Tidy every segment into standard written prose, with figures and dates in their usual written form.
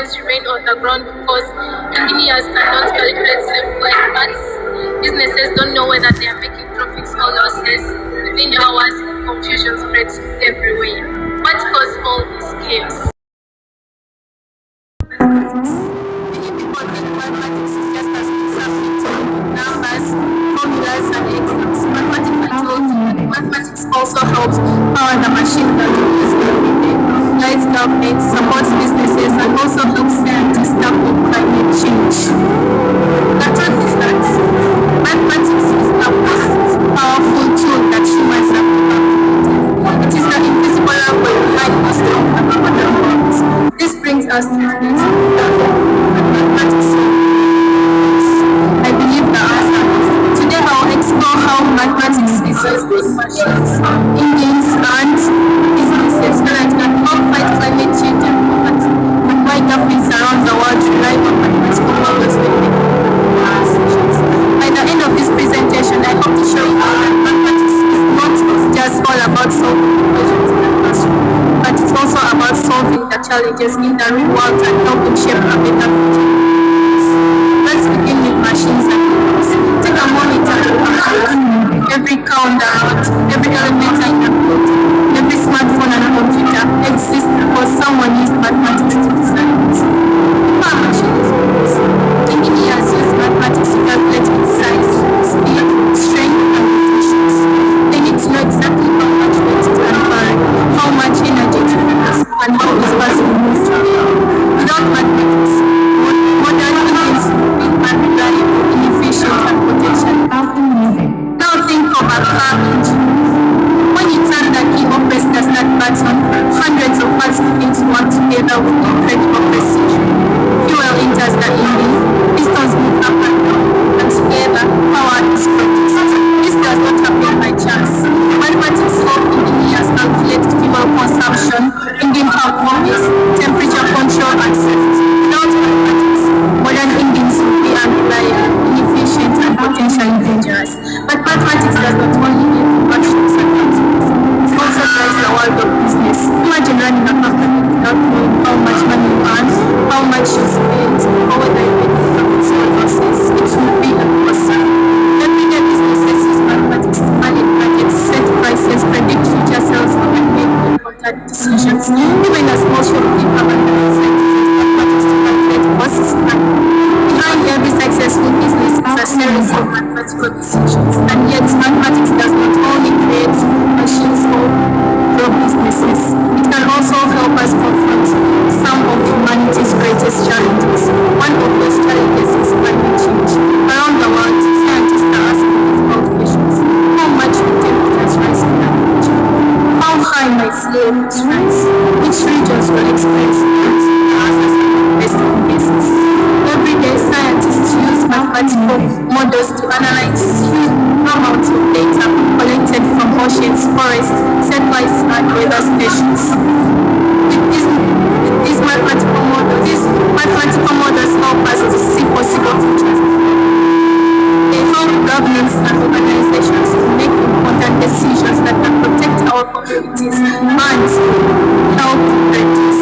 machines remain underground because engineers cannot calculate safe-flight paths. Businesses don't know whether they are making profits or losses. Within hours, confusion spreads everywhere. What caused all this chaos? Many people think mathematics is just as subject numbers, formulas, and exams. But what if I told you that mathematics also helps power the machine that we use every day, guides governments, supports businesses, and also helps scientists tackle climate change? The truth is that mathematics is the most powerful tool that humans have ever created. It is the invisible language behind most of the modern world. This brings us to today's mathematics. I believe the answer is today I'll explore how mathematics is used in machines, engines, and businesses so that can help fight climate change and poverty, and why governments around the world rely on mathematical models when making decisions. By the end of this presentation, I hope to show you how that mathematics is not just all about solving equations in the classroom, but it's also about solving the challenges in the real world and helping shape a better future. Let's begin with machines and computers. Take a moment and compute every cow on the road, every elevator in a building, every smartphone and computer exists because someone used mathematics to design it. If a machine is built, engineers use mathematics to calculate its size, speed, strength, and efficiency. They need to know exactly how much weight it can carry, how much energy it requires, and how its parts will move through it. Without mathematics, modern engines would be unreliable, inefficient, and potentially harmful. Now think of a car engine. When you turn the key or press the start button, hundreds of parts begin to work together with incredible precision. Fuel enters the engine, pistons move up and down, and together, power is produced. This does not happen by chance. Mathematics help engineers calculate fuel consumption, engine performance, temperature control, and safety. Without mathematics, modern engines would be unreliable, inefficient, and potentially dangerous. But mathematics does not only help actions and outcomes, it also drives the world of business. Imagine running a company without knowing how much money you earn, how much you spend, or whether you make profits or losses. It would be impossible. Everyday businesses use mathematics to manage budgets, set prices, predict future sales, and make important decisions. Even a small shopkeeper understands mathematics to calculate costs. Behind every successful business is a series of mathematical decisions, and yet mathematics does not only create machines or grow businesses. It can also help us confront some of humanity's greatest challenges. One of those challenges is climate change. Around the world, scientists are asking difficult questions. How much will temperatures rise in the future? How high might sea levels rise? Which regions will experience floods? The answers are based on guesses. Every day, scientists use mathematical models to analyze huge amounts of data collected from oceans, forests, satellites, and weather stations. With these mathematical models help us to see possible futures. They help governments and organizations to make important decisions that can protect our communities and help reduce.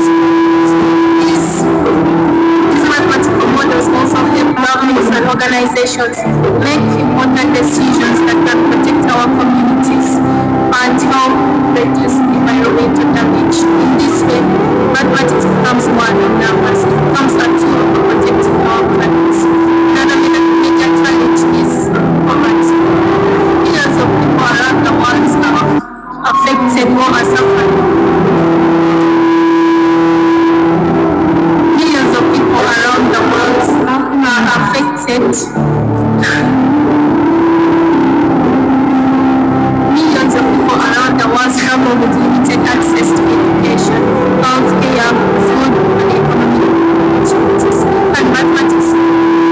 These mathematical models also help governments and organizations make important decisions that can protect our communities and help reduce environmental damage. In this way, mathematics becomes more than numbers. It becomes a tool for protecting our planet. Another major challenge is poverty. Millions of people around the world are affected or are suffering. Millions of people around the world are affected. Millions of people around the world struggle with limited access to education, healthcare, food, and economic opportunities. And mathematics,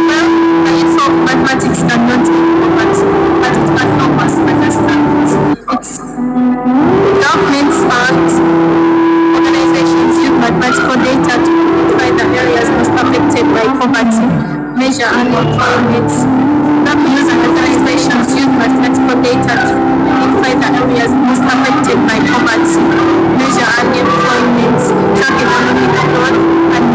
well, the use of mathematics cannot be poverty, but it can help us understand it. Governments and organizations use mathematical data to identify the areas most affected by poverty, measure unemployment. Governments and organizations use mathematical data to identify the areas most affected by poverty, measure unemployment, track economic growth, and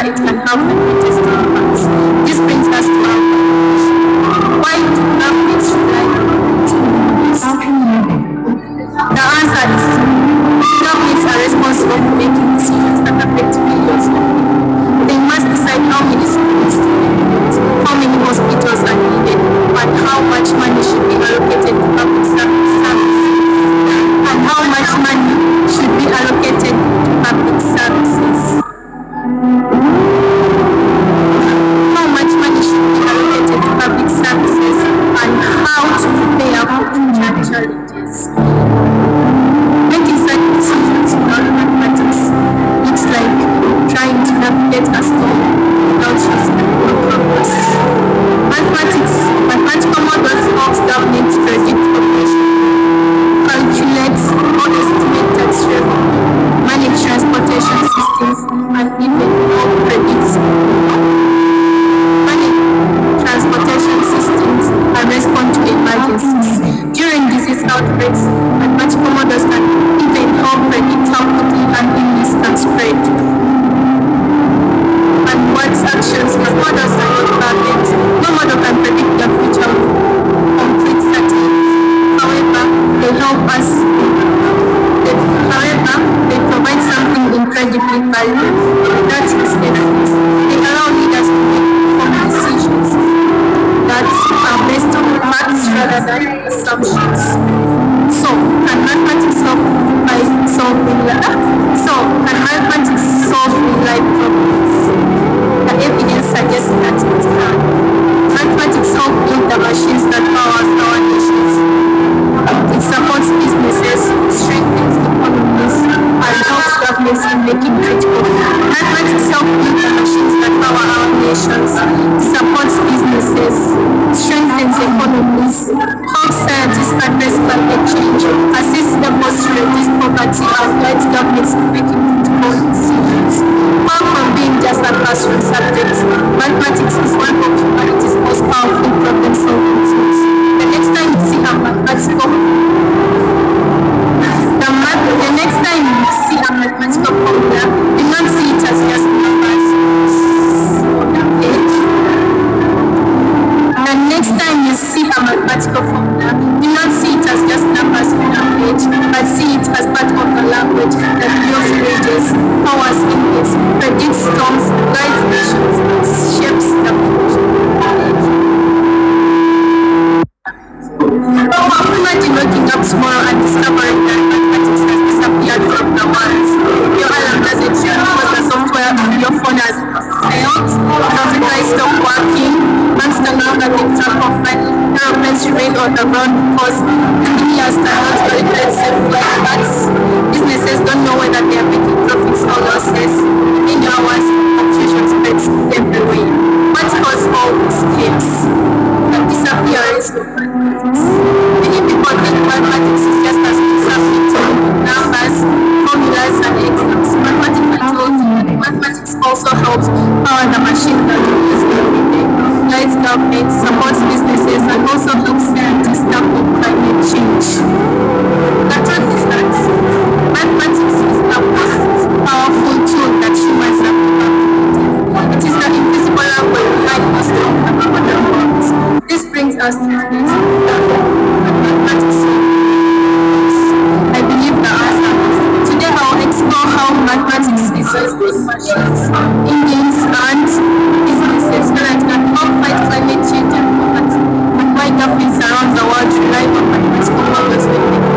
whether it can have the greatest impact. This brings us to our question. Why do governments rely on this? The answer is governments are responsible for making decisions that affect millions of people. They must decide how many schools to be built, how many hospitals are needed, and how much money should be allocated to public services, and how much money should be allocated to public services. How much money should be allocated to public services, and how to prepare for future challenges. Making such decisions without mathematics looks like trying to navigate a storm without using a compass. Mathematical models help governments predict population, calculate or estimate tax revenue, manage transportation systems, and even help predict and respond to emergencies. During disease outbreaks, mathematical models can even help predict how quickly an illness can spread and what actions the models are not perfect. No model can predict the future with complete certainty. However, they provide something incredibly valuable. That is evidence. They allow leaders to make informed decisions that are based on facts rather than assumptions. So, can mathematics solve real life problems? The evidence suggests that it can. Mathematics help build the machines that power our nations. It supports businesses, strengthens economies, and helps governments in making critical. Mathematics help build the machines that power our nations, supports businesses, strengthens economies, helps scientists address climate change, assists efforts to reduce poverty, and guides governments in making critical decisions. Far from being just a classroom subject, mathematics is one of humanity's most powerful problem-solving tools. The next time you see a mathematical formula, do not see it as just numbers on a page. The next time you see a mathematical formula, do not see it as just numbers on a page, but see it as part of the language that builds bridges, powers inputs, predicts storms, guides nations, and shapes the future. Imagine waking up tomorrow and discovering that mathematics has disappeared from the world. Your alarm doesn't ring because the software on your phone has failed, computer is stopped working, banks no longer keep track of money, aeroplanes remain on the ground because engineers cannot calculate safe flight paths, businesses don't know whether they are making profits or losses, within hours, confusion spreads everywhere. What caused all these chaos? The disappearance of mathematics. Many people think mathematics is just as subject to numbers, formulas, and exams. Mathematics also helps power the machine that we use every day, guides governments, supports businesses, and also helps scientists tackle climate change. The truth is that mathematics is the most powerful tool that humans have ever created. It is the invisible language behind most of the modern world. This brings us to today's mathematics. I believe the answer is today I will explore how mathematics is used in machines, engines, and businesses so that can help fight climate change and poverty, and why governments around the world rely on mathematical models when making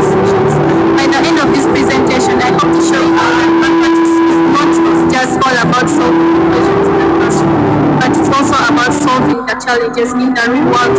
decisions. By the end of this presentation, I hope to show you how mathematics is not just all about solving equations in the classroom, but it's also about solving the challenges in the real world